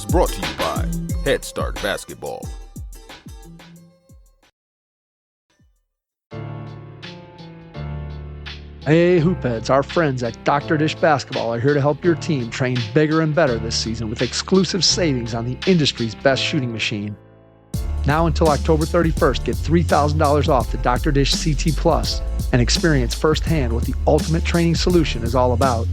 is brought to you by Head Start Basketball. Hey Hoopheads, our friends at Dr. Dish Basketball are here to help your team train bigger and better this season with exclusive savings on the industry's best shooting machine. Now until October 31st, get $3,000 off the Dr. Dish CT Plus and experience firsthand what the ultimate training solution is all about.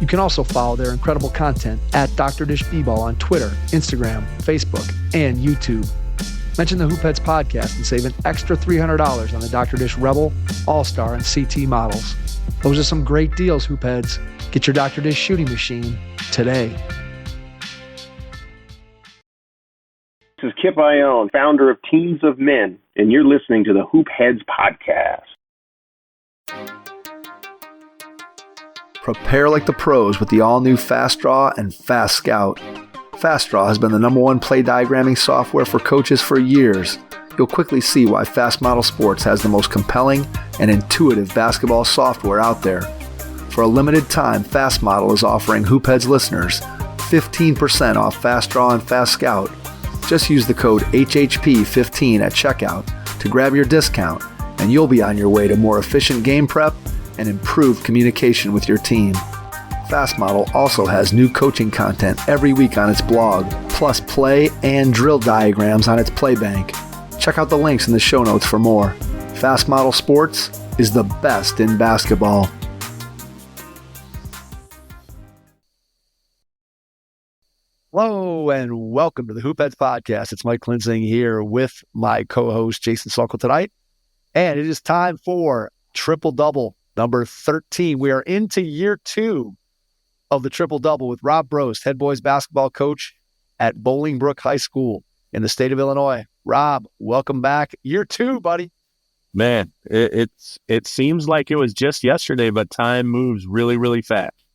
You can also follow their incredible content at Dr. Dish B-Ball on Twitter, Instagram, Facebook, and YouTube. Mention the Hoopheads podcast and save an extra $300 on the Dr. Dish Rebel, All-Star, and CT models. Those are some great deals, Hoopheads. Get your Dr. Dish shooting machine today. This is Kip Ione, founder of Teams of Men, and you're listening to the Hoopheads podcast. Prepare like the pros with the all-new Fast Draw and Fast Scout. Fast Draw has been the #1 play diagramming software for coaches for years. You'll quickly see why Fast Model Sports has the most compelling and intuitive basketball software out there. For a limited time, Fast Model is offering Hoopheads listeners 15% off Fast Draw and Fast Scout. Just use the code HHP15 at checkout to grab your discount, and you'll be on your way to more efficient game prep and improved communication with your team. Fast Model also has new coaching content every week on its blog, plus play and drill diagrams on its Playbank. Check out the links in the show notes for more. Fast Model Sports is the best in basketball. Hello and welcome to the Hoopheads podcast. It's Mike Klinzing here with my co-host Jason Sokol tonight, and it is time for Triple Double number 13. We are into year 2 of the Triple Double with Rob Brost, head boys basketball coach at Bolingbrook High School in the state of Illinois. Rob, welcome back. Year 2, buddy. Man, it seems like it was just yesterday, but time moves really, really fast.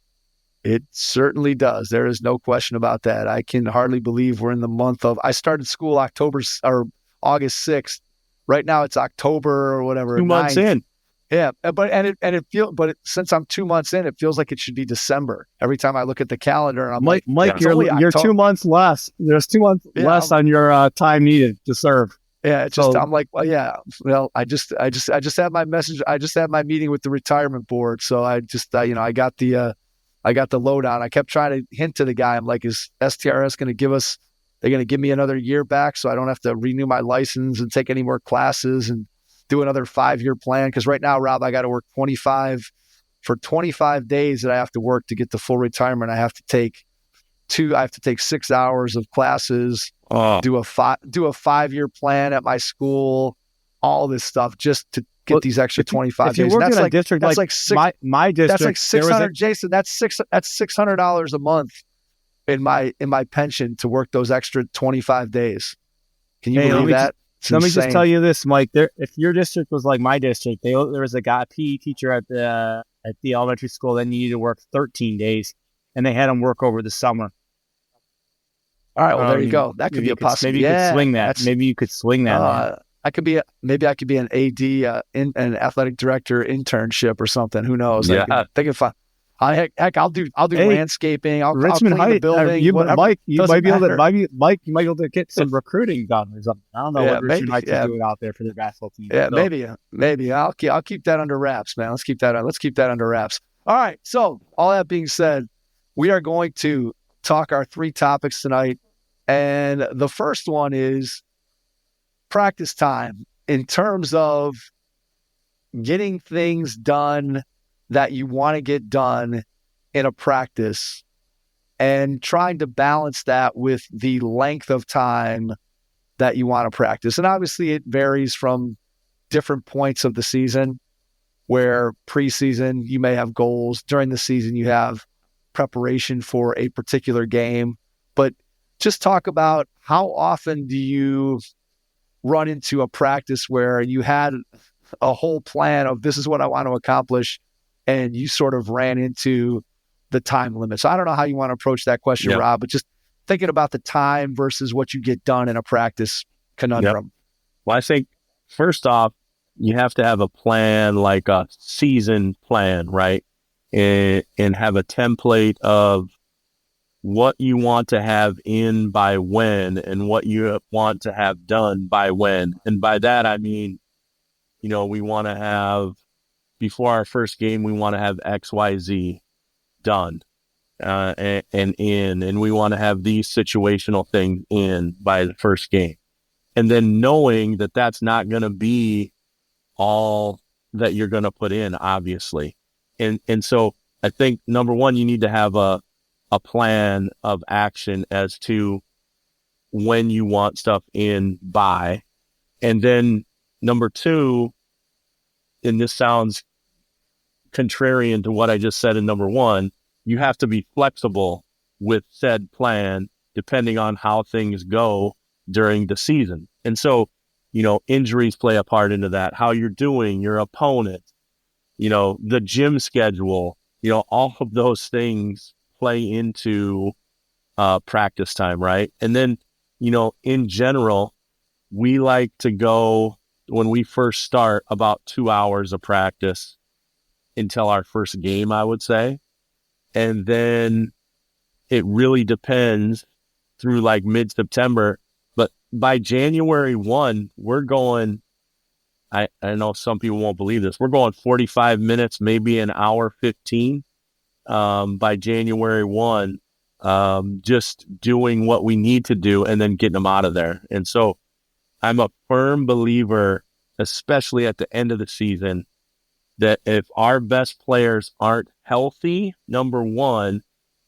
It certainly does. There is no question about that. I can hardly believe we're in the month of, I started school August 6th. Right now it's October or whatever. 2 months 9th. in. Yeah, since I'm 2 months in, it feels like it should be December. Every time I look at the calendar, and I'm Mike, you're 2 months less. There's 2 months less on your time needed to serve. Yeah, it's just I'm like, well, yeah. Well, I just had my message. I just had my meeting with the retirement board, so I just I got the lowdown. I kept trying to hint to the guy. I'm like, is STRS going to give us? They're going to give me another year back, so I don't have to renew my license and take any more classes and do another 5-year plan. Because right now, Rob, I got to work 25 days that I have to work to get the full retirement. I have to take 6 hours of classes, do a 5-year plan at my school, all this stuff just to get these extra 25 days. That's like district, that's like my district. That's like 600, Jason. That's $600 a month in my pension to work those extra 25 days. Can you believe that? Let me just tell you this, Mike. If your district was like my district, there was a PE teacher at the elementary school that needed to work 13 days, and they had him work over the summer. All right, well there you go. That could be a possibility. Maybe you could swing that. Maybe you could swing that. I could be an AD, an athletic director internship or something. Who knows? Yeah. Heck, I'll do landscaping. I'll Richmond clean the building. Mike, you might be able to get some recruiting done or something. I don't know what Richmond Heights is doing out there for their basketball team. Yeah, maybe. I'll keep that under wraps, man. Let's keep that under wraps. All right. So all that being said, we are going to talk our 3 topics tonight, and the first one is practice time in terms of getting things done that you want to get done in a practice and trying to balance that with the length of time that you want to practice. And obviously it varies from different points of the season, where preseason you may have goals, during the season you have preparation for a particular game. But just talk about how often do you run into a practice where you had a whole plan of this is what I want to accomplish, and you sort of ran into the time limit. So I don't know how you want to approach that question, Rob, but just thinking about the time versus what you get done in a practice conundrum. Yep. Well, I think first off, you have to have a plan, like a season plan, right? And have a template of what you want to have in by when and what you want to have done by when. And by that, I mean, we want to have, before our first game, we want to have XYZ done and we want to have these situational things in by the first game. And then knowing that that's not going to be all that you're going to put in, obviously. And so I think, number one, you need to have a plan of action as to when you want stuff in by. And then number two, and this sounds contrarian to what I just said in number one, you have to be flexible with said plan depending on how things go during the season. And so, injuries play a part into that, how you're doing, your opponent, the gym schedule, all of those things play into practice time, right? And then, in general, we like to go, when we first start, about 2 hours of practice until our first game, I would say. And then it really depends through like mid-September. But by January 1, we're going, I know some people won't believe this, we're going 45 minutes, maybe an hour 15 by January 1, just doing what we need to do and then getting them out of there. And so I'm a firm believer, especially at the end of the season, that if our best players aren't healthy, number one,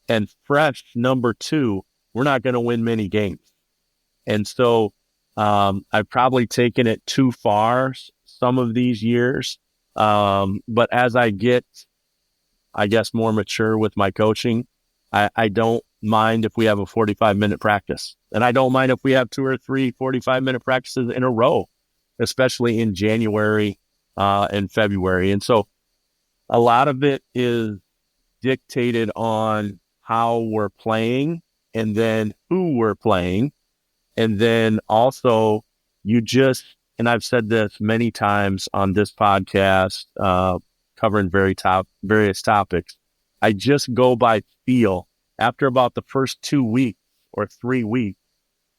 and fresh, number two, we're not going to win many games. And so I've probably taken it too far some of these years. But as I get, I guess, more mature with my coaching, I don't mind if we have a 45-minute practice. And I don't mind if we have 2 or 3 45-minute practices in a row, especially in January and February. And so a lot of it is dictated on how we're playing and then who we're playing. And then also and I've said this many times on this podcast, covering various topics, I just go by feel. After about the first 2 weeks or 3 weeks,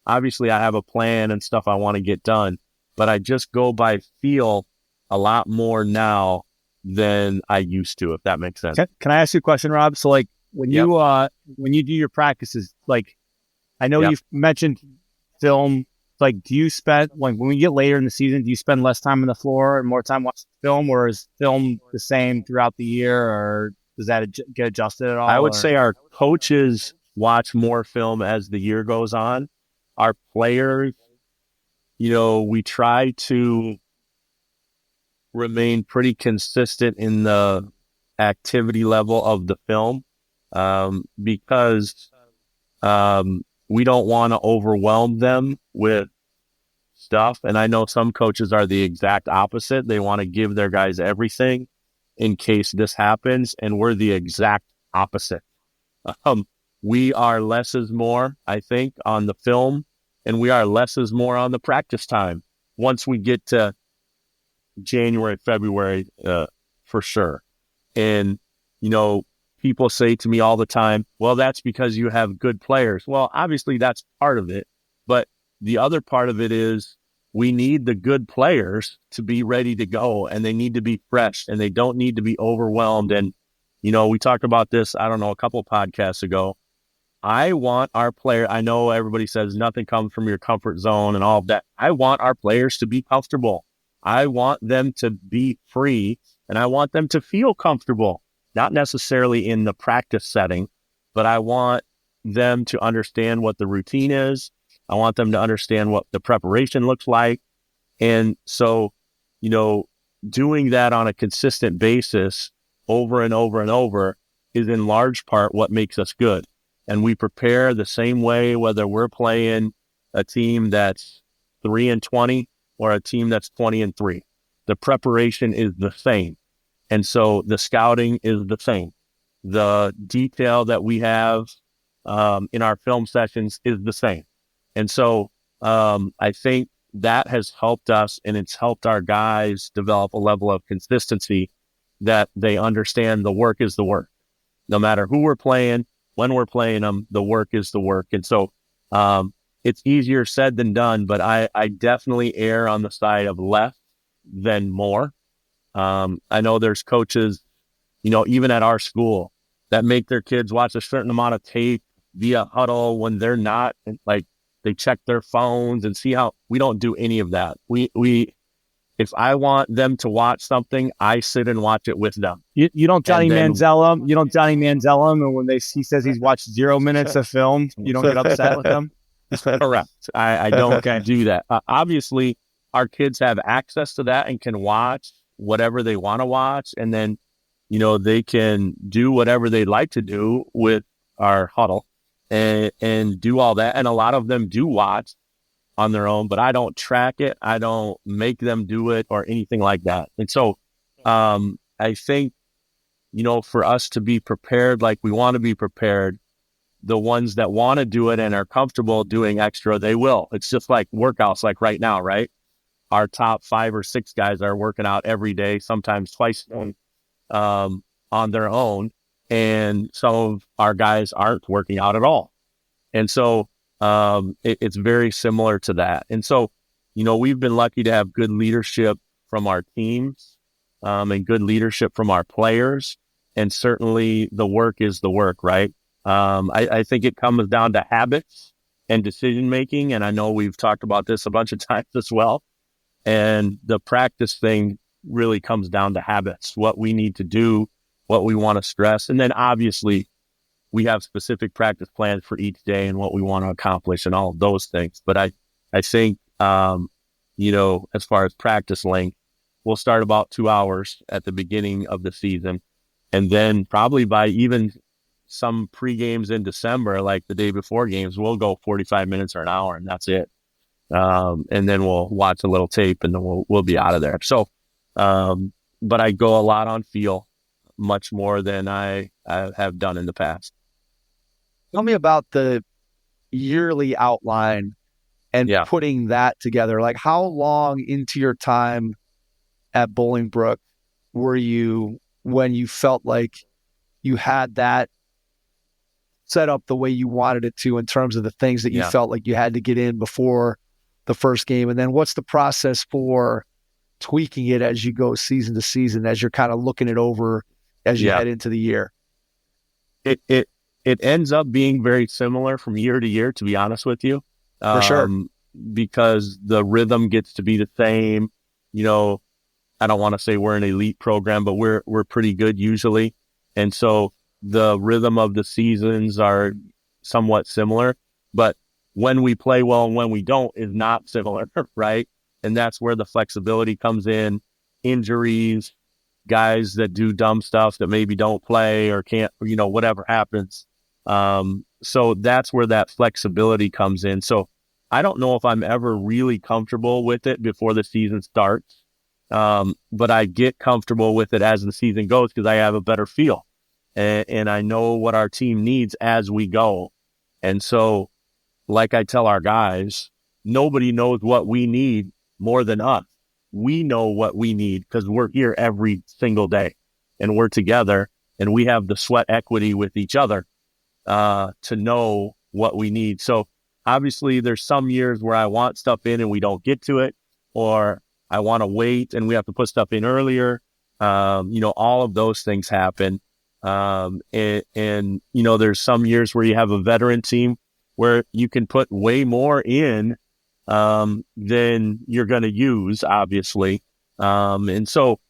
obviously I have a plan and stuff I want to get done, but I just go by feel a lot more now than I used to, if that makes sense. Can I ask you a question, Rob? So like when you do your practices, like I know you've mentioned film, like do you spend, like when we get later in the season, do you spend less time on the floor and more time watching film, or is film the same throughout the year, or does that get adjusted at all? I would say our coaches watch more film as the year goes on. Our players, we try to remain pretty consistent in the activity level of the film because we don't want to overwhelm them with stuff. And I know some coaches are the exact opposite. They want to give their guys everything in case this happens, and we're the exact opposite. We are less is more, I think, on the film, and we are less is more on the practice time once we get to January, February, for sure. And, people say to me all the time, well, that's because you have good players. Well, obviously that's part of it. But the other part of it is we need the good players to be ready to go, and they need to be fresh, and they don't need to be overwhelmed. And, we talked about this, I don't know, a couple of podcasts ago. I want our player, I know everybody says nothing comes from your comfort zone and all of that. I want our players to be comfortable. I want them to be free, and I want them to feel comfortable, not necessarily in the practice setting, but I want them to understand what the routine is. I want them to understand what the preparation looks like. And so, doing that on a consistent basis over and over and over is in large part what makes us good. And we prepare the same way, whether we're playing a team that's 3-20 or a team that's 20-3. The preparation is the same. And so the scouting is the same. The detail that we have in our film sessions is the same. And so I think that has helped us, and it's helped our guys develop a level of consistency that they understand the work is the work. No matter who we're playing, when we're playing them, the work is the work. And so it's easier said than done, but I definitely err on the side of less than more. I know there's coaches, even at our school, that make their kids watch a certain amount of tape via huddle when they're not, like, they check their phones and see how. We don't do any of that. If I want them to watch something, I sit and watch it with them. You don't Johnny Manziel him. You don't Johnny Manziel him, and when he says he's watched 0 minutes of film, you don't get upset with him. Correct. I don't do that. Obviously, our kids have access to that and can watch whatever they want to watch, and then they can do whatever they'd like to do with our huddle and do all that. And a lot of them do watch on their own, but I don't track it. I don't make them do it or anything like that. And so I think, for us to be prepared like we want to be prepared, the ones that want to do it and are comfortable doing extra, they will. It's just like workouts, like right now, right? Our top 5 or 6 guys are working out every day, sometimes twice on their own. And some of our guys aren't working out at all. And so it's very similar to that. And so, we've been lucky to have good leadership from our teams and good leadership from our players. And certainly the work is the work, right? I think it comes down to habits and decision-making. And I know we've talked about this a bunch of times as well. And the practice thing really comes down to habits, what we need to do, what we want to stress. And then obviously we have specific practice plans for each day and what we want to accomplish and all of those things. But I think, as far as practice length, we'll start about 2 hours at the beginning of the season. And then probably by even some pre-games in December, like the day before games, we'll go 45 minutes or an hour, and that's it. And then we'll watch a little tape, and then we'll be out of there. So, but I go a lot on feel, much more than I have done in the past. Tell me about the yearly outline and putting that together. Like, how long into your time at Bolingbrook were you when you felt like you had that set up the way you wanted it to, in terms of the things that you felt like you had to get in before the first game? And then what's the process for tweaking it as you go season to season, as you're kind of looking it over as you head into the year? It ends up being very similar from year to year, to be honest with you. For sure. Because the rhythm gets to be the same. I don't want to say we're an elite program, but we're pretty good usually. And so the rhythm of the seasons are somewhat similar, but when we play well and when we don't is not similar, right? And that's where the flexibility comes in. Injuries, guys that do dumb stuff that maybe don't play or can't, whatever happens. So that's where that flexibility comes in. So I don't know if I'm ever really comfortable with it before the season starts. But I get comfortable with it as the season goes because I have a better feel and I know what our team needs as we go. And so, like I tell our guys, nobody knows what we need more than us. We know what we need because we're here every single day and we're together and we have the sweat equity with each other to know what we need. So obviously there's some years where I want stuff in and we don't get to it, or I want to wait and we have to put stuff in earlier. All of those things happen. And there's some years where you have a veteran team where you can put way more in than you're going to use, obviously. And so,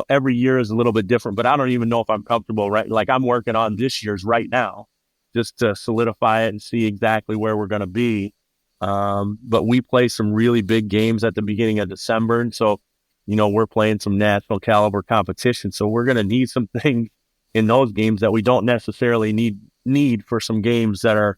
every year is a little bit different, but I don't even know if I'm comfortable, right? Like, I'm working on this year's right now just to solidify it and see exactly where we're going to be. But we play some really big games at the beginning of December. And so, we're playing some national caliber competition. So we're going to need some things in those games that we don't necessarily need for some games that are,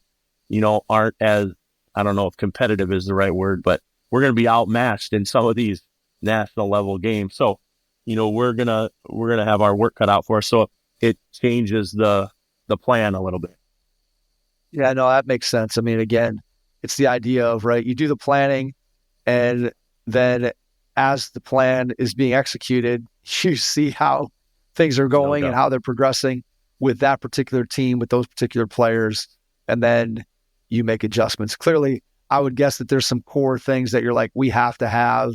aren't as, I don't know if competitive is the right word, but we're going to be outmatched in some of these national level games. So, we're going to have our work cut out for us. So it changes the plan a little bit. Yeah, no, that makes sense. I mean, again, it's the idea of, right, you do the planning, and then as the plan is being executed, you see how things are going and how they're progressing. with that particular team, with those particular players, and then you make adjustments. Clearly, I would guess that there's some core things that you're like, we have to have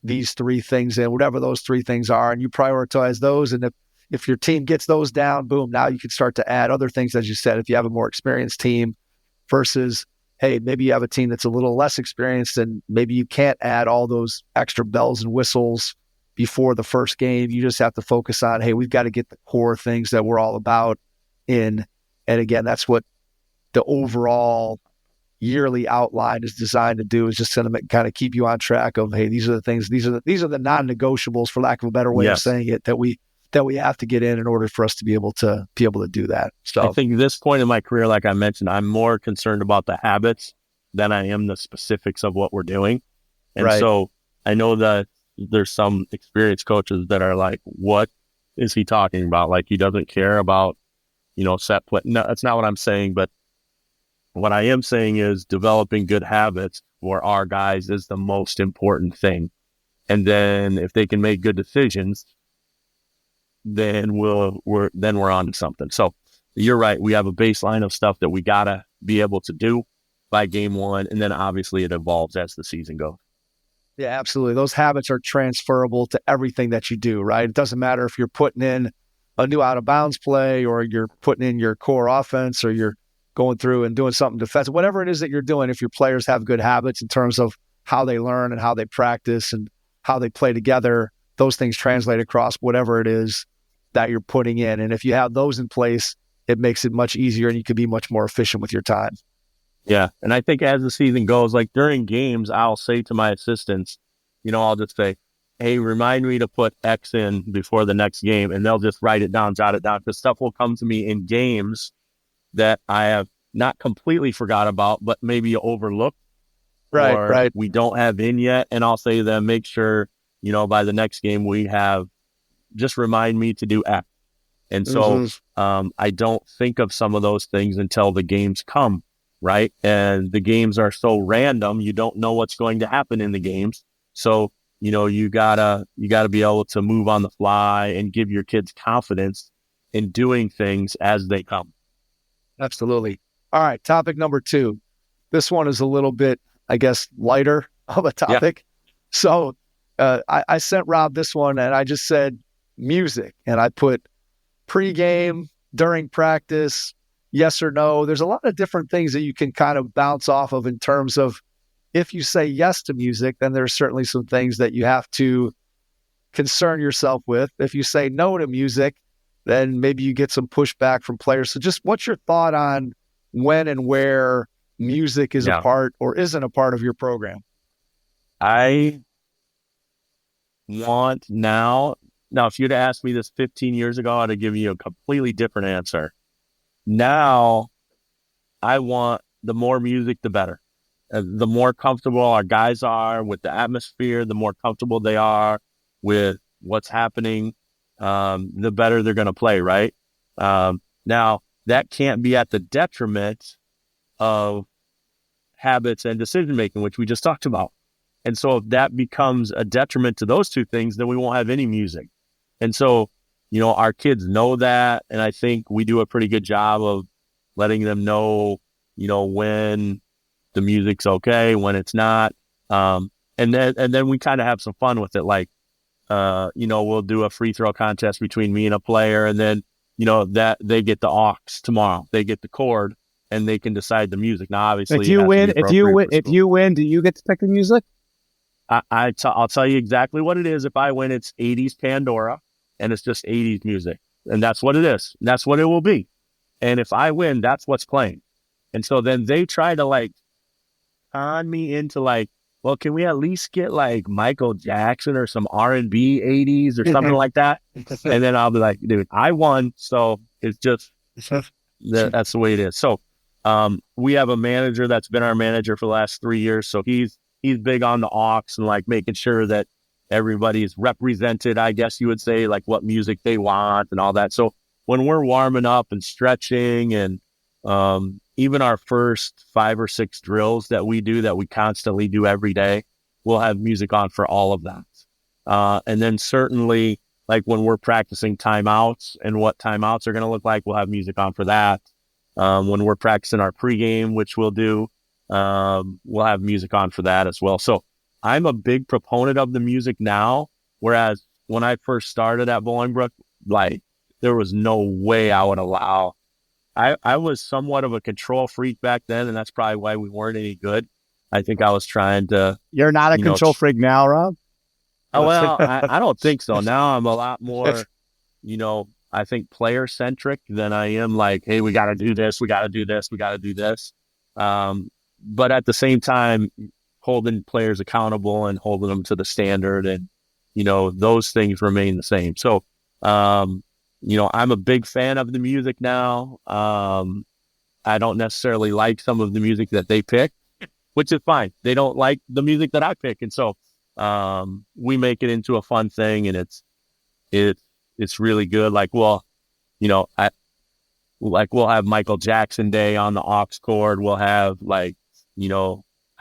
these 3 things in, whatever those 3 things are, and you prioritize those. And if your team gets those down, boom, now you can start to add other things, as you said, if you have a more experienced team versus, hey, maybe you have a team that's a little less experienced and maybe you can't add all those extra bells and whistles before the first game. You just have to focus on, hey, we've got to get the core things that we're all about in. And again, that's what the overall yearly outline is designed to do, is just to kind of keep you on track of, hey, these are the things, these are the non-negotiables, for lack of a better way of saying it, that we have to get in order for us to be able to do that. So I think this point in my career, like I mentioned, I'm more concerned about the habits than I am the specifics of what we're doing. And so I know that there's some experienced coaches that are like, what is he talking about? Like, he doesn't care about, set play. No, that's not what I'm saying. But what I am saying is developing good habits for our guys is the most important thing. And then if they can make good decisions, then we're on to something. So you're right. We have a baseline of stuff that we gotta be able to do by game 1, and then obviously it evolves as the season goes. Yeah, absolutely. Those habits are transferable to everything that you do, right? It doesn't matter if you're putting in a new out of bounds play, or you're putting in your core offense, or you're going through and doing something defensive, whatever it is that you're doing. If your players have good habits in terms of how they learn and how they practice and how they play together, those things translate across whatever it is that you're putting in. And if you have those in place, it makes it much easier and you can be much more efficient with your time. Yeah. And I think as the season goes, like during games, I'll say to my assistants, I'll just say, hey, remind me to put X in before the next game. And they'll just write it down, jot it down, because stuff will come to me in games that I have not completely forgot about, but maybe overlooked. Right. We don't have in yet. And I'll say to them, make sure, by the next game we have, just remind me to do X. And so I don't think of some of those things until the games come, right? And the games are so random, you don't know what's going to happen in the games. So, you gotta be able to move on the fly and give your kids confidence in doing things as they come. Absolutely. All right. Topic number 2. This one is a little bit, I guess, lighter of a topic. Yeah. So I sent Rob this one and I just said music, and I put pregame, during practice, yes or no. There's a lot of different things that you can kind of bounce off of in terms of, if you say yes to music, then there's certainly some things that you have to concern yourself with. If you say no to music, then maybe you get some pushback from players. So just what's your thought on when and where music is a part or isn't a part of your program? I want now, if you'd asked me this 15 years ago, I'd have given you a completely different answer. Now, I want the more music, the better. The more comfortable our guys are with the atmosphere, the more comfortable they are with what's happening, the better they're going to play, right? Now, that can't be at the detriment of habits and decision-making, which we just talked about. And so if that becomes a detriment to those 2 things, then we won't have any music. And so, our kids know that. And I think we do a pretty good job of letting them know, when the music's okay, when it's not. And then we kind of have some fun with it. Like, we'll do a free throw contest between me and a player. And then, that they get the aux tomorrow, they get the chord, and they can decide the music. Now, obviously, if you win, do you get to pick the music? I'll tell you exactly what it is. If I win, it's 80s Pandora, and it's just 80s music. And that's what it is. And that's what it will be. And if I win, that's what's playing. And so then they try to con me into well, can we at least get Michael Jackson or some R&B 80s or something like that? And then I'll be like, dude, I won. So it's just, that's the way it is. So we have a manager that's been our manager for the last 3 years. So he's big on the aux and making sure that everybody's represented, I guess you would say, what music they want and all that. So when we're warming up and stretching and even our first 5 or 6 drills that we constantly do every day, we'll have music on for all of that. And then certainly like when we're practicing timeouts and what timeouts are going to look like, we'll have music on for that. When we're practicing our pregame, which we'll do, we'll have music on for that as well. So I'm a big proponent of the music now, whereas when I first started at Bolingbrook, like there was no way I would allow. I was somewhat of a control freak back then, and that's probably why we weren't any good. I think I was trying to. You're not a control freak now, Rob? Oh, well, I don't think so. Now I'm a lot more, I think player centric than I am like, hey, we got to do this. We got to do this. We got to do this. But at the same time, holding players accountable and holding them to the standard, and, those things remain the same. So, I'm a big fan of the music now. I don't necessarily like some of the music that they pick, which is fine. They don't like the music that I pick. And so, we make it into a fun thing, and it's really good. Like, well, we'll have Michael Jackson Day on the aux cord. We'll have I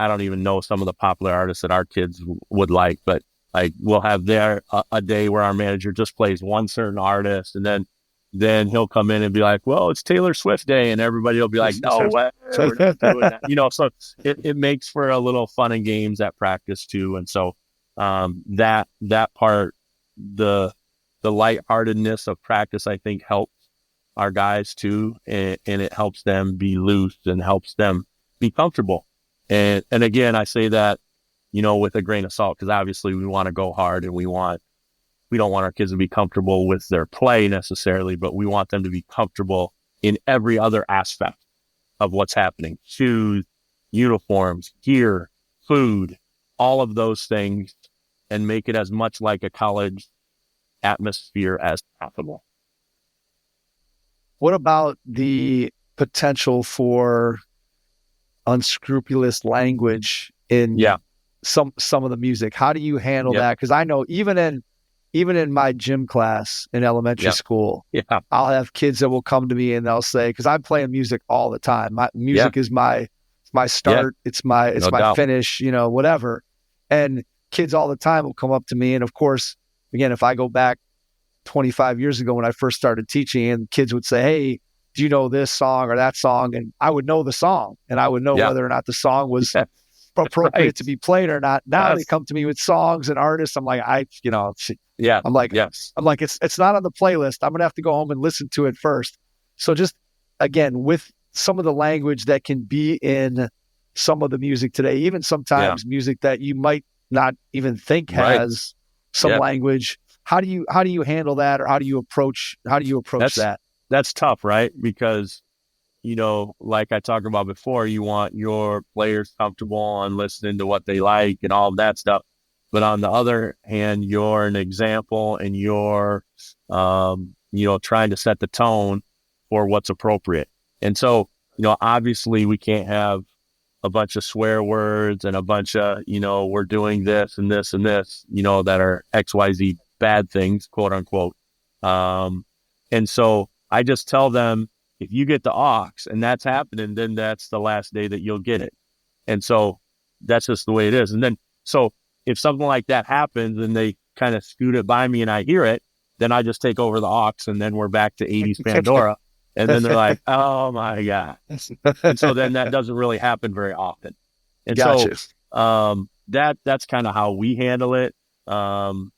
don't even know some of the popular artists that our kids would like, but like we'll have a day where our manager just plays one certain artist, and then he'll come in and be like, well, it's Taylor Swift Day, and everybody will be like, no way, we're not doing that. So it makes for a little fun and games at practice too. And so that part, the lightheartedness of practice, I think helps our guys too, and it helps them be loose and helps them be comfortable. And again, I say that, with a grain of salt, because obviously we want to go hard, and we don't want our kids to be comfortable with their play necessarily, but we want them to be comfortable in every other aspect of what's happening: shoes, uniforms, gear, food, all of those things, and make it as much like a college atmosphere as possible. What about the potential for unscrupulous language in some of the music? How do you handle that? Because I know even in my gym class in elementary school, I'll have kids that will come to me and they'll say, because I'm playing music all the time. My music is my start. It's my finish, whatever. And kids all the time will come up to me. And of course, again, if I go back 25 years ago when I first started teaching, and kids would say, hey, do you know this song or that song? And I would know the song, and I would know whether or not the song was appropriate to be played or not. Now they come to me with songs and artists. I'm like, I'm like, it's not on the playlist. I'm going to have to go home and listen to it first. So just, again, with some of the language that can be in some of the music today, even sometimes music that you might not even think has some language. How do you handle that, or how do you approach that? That's tough, right? Because, like I talked about before, you want your players comfortable and listening to what they like and all of that stuff. But on the other hand, you're an example, and you're, trying to set the tone for what's appropriate. And so, obviously we can't have a bunch of swear words and a bunch of, we're doing this and this and this, that are XYZ bad things, quote unquote. And so I just tell them, if you get the aux and that's happening, then that's the last day that you'll get it. And so that's just the way it is. And then, so if something like that happens and they kind of scoot it by me and I hear it, then I just take over the aux, and then we're back to 80s Pandora. And then they're like, oh my God. And so then that doesn't really happen very often. And so that's kind of how we handle it. On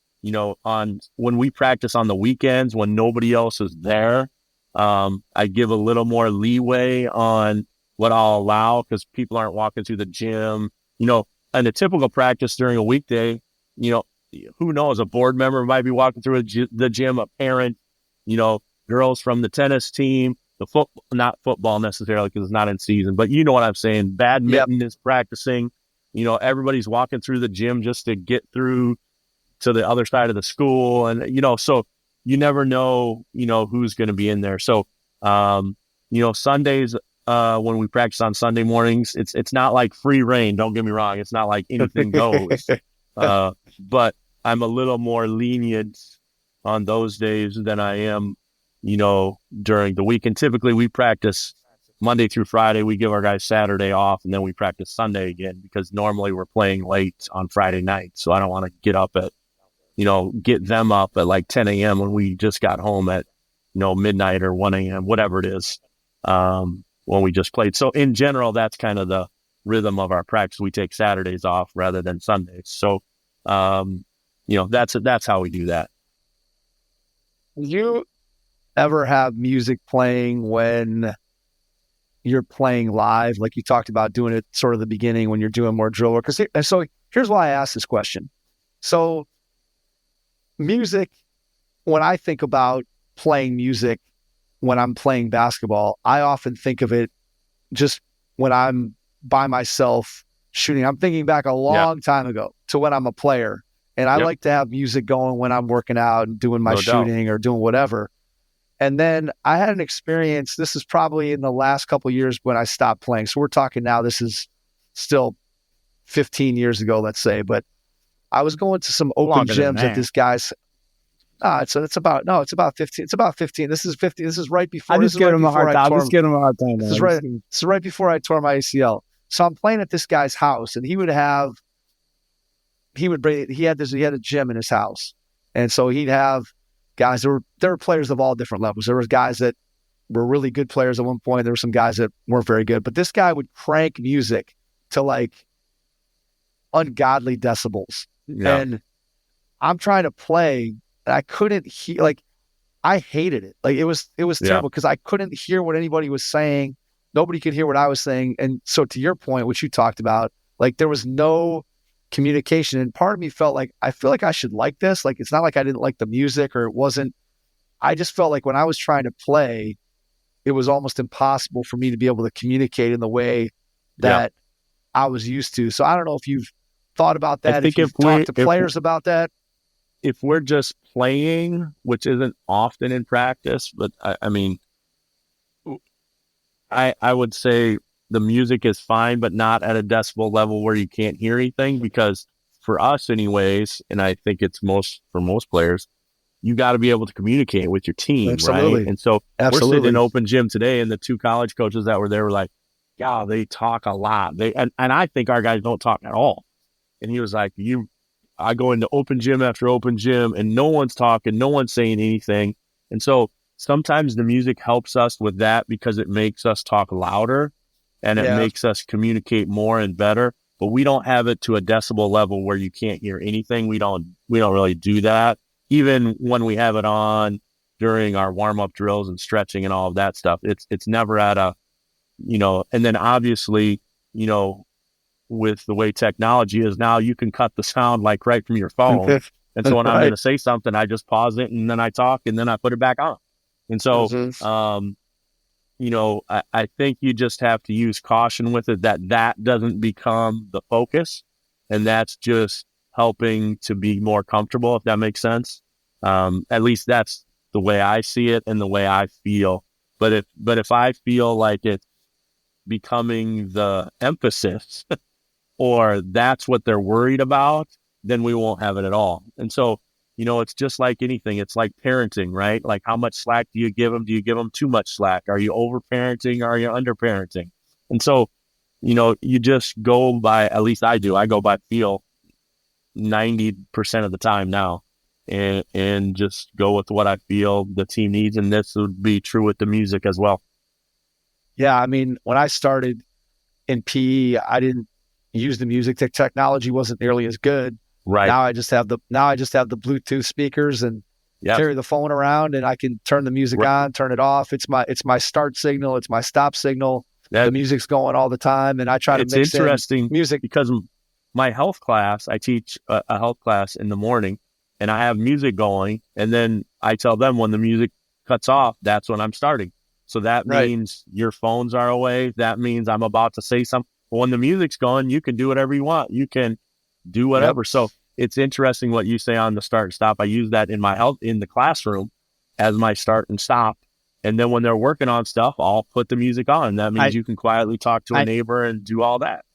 when we practice on the weekends, when nobody else is there, I give a little more leeway on what I'll allow, because people aren't walking through the gym. In a typical practice during a weekday, who knows, a board member might be walking through the gym, a parent, girls from the tennis team, not football necessarily because it's not in season, but you know what I'm saying. Badminton is practicing, everybody's walking through the gym just to get through to the other side of the school. And, so you never know, who's going to be in there. So, Sundays, when we practice on Sunday mornings, it's not like free reign. Don't get me wrong. It's not like anything goes, but I'm a little more lenient on those days than I am, during the week. And typically we practice Monday through Friday. We give our guys Saturday off, and then we practice Sunday again, because normally we're playing late on Friday night. So I don't want to get up at get them up at like 10 a.m. when we just got home at, midnight or 1 a.m., whatever it is, when we just played. So in general, that's kind of the rhythm of our practice. We take Saturdays off rather than Sundays. So, that's how we do that. Do you ever have music playing when you're playing live? Like you talked about doing it sort of the beginning when you're doing more drill work. So here's why I asked this question. So music, when I think about playing music when I'm playing basketball, I often think of it just when I'm by myself shooting. I'm thinking back a long time ago to when I'm a player. And I like to have music going when I'm working out and doing my shooting or doing whatever. And then I had an experience, this is probably in the last couple of years when I stopped playing. So we're talking now, this is still 15 years ago, let's say. But I was going to some open gyms at this guy's. It's about 15. It's about 15. This is 50. This is right before. I'm just giving him a hard time. This is right before I tore my ACL. So I'm playing at this guy's house, and he had a gym in his house, and so he'd have guys. There were players of all different levels. There was guys that were really good players at one point. There were some guys that weren't very good, but this guy would crank music to like ungodly decibels, and I'm trying to play. And I couldn't hear, like, I hated it. Like, it was terrible because I couldn't hear what anybody was saying. Nobody could hear what I was saying. And so to your point, which you talked about, like, there was no communication. And part of me felt like, I feel like I should like this. Like, it's not like I didn't like the music or it wasn't. I just felt like when I was trying to play, it was almost impossible for me to be able to communicate in the way that I was used to. So I don't know if you've thought about that. I think if you've talked to players about that. If we're just playing, which isn't often in practice, but I mean, I would say the music is fine, but not at a decibel level where you can't hear anything, because for us anyways, and I think it's for most players, you got to be able to communicate with your team, right? And so we're sitting in open gym today, and the two college coaches that were there were like, yeah, they talk a lot. And I think our guys don't talk at all. And he was like, I go into open gym after open gym and no one's talking, no one's saying anything. And so sometimes the music helps us with that because it makes us talk louder and it makes us communicate more and better. But we don't have it to a decibel level where you can't hear anything. We don't really do that. Even when we have it on during our warm-up drills and stretching and all of that stuff, it's never at a, and then obviously, with the way technology is now, you can cut the sound like right from your phone. And so when I'm going to say something, I just pause it and then I talk and then I put it back on. And so, I think you just have to use caution with it, that doesn't become the focus. And that's just helping to be more comfortable, if that makes sense. At least that's the way I see it and the way I feel. But if I feel like it's becoming the emphasis or that's what they're worried about, then we won't have it at all. And so, it's just like anything. It's like parenting, right? Like, how much slack do you give them? Do you give them too much slack? Are you over parenting? Are you under parenting? And so, you just go by, at least I do, I go by feel 90% of the time now, and just go with what I feel the team needs. And this would be true with the music as well. Yeah. I mean, when I started in PE, I didn't use the music. Technology wasn't nearly as good. Right. Now I just have the Bluetooth speakers and carry the phone around, and I can turn the music on, turn it off. It's my start signal. It's my stop signal. The music's going all the time, and I try to mix in music because my health class, I teach a health class in the morning, and I have music going, and then I tell them when the music cuts off, that's when I'm starting. So that means your phones are away. That means I'm about to say something. When the music's going, you can do whatever you want. You can do whatever. So it's interesting what you say on the start and stop. I use that in the classroom as my start and stop. And then when they're working on stuff, I'll put the music on. That means you can quietly talk to a neighbor and do all that.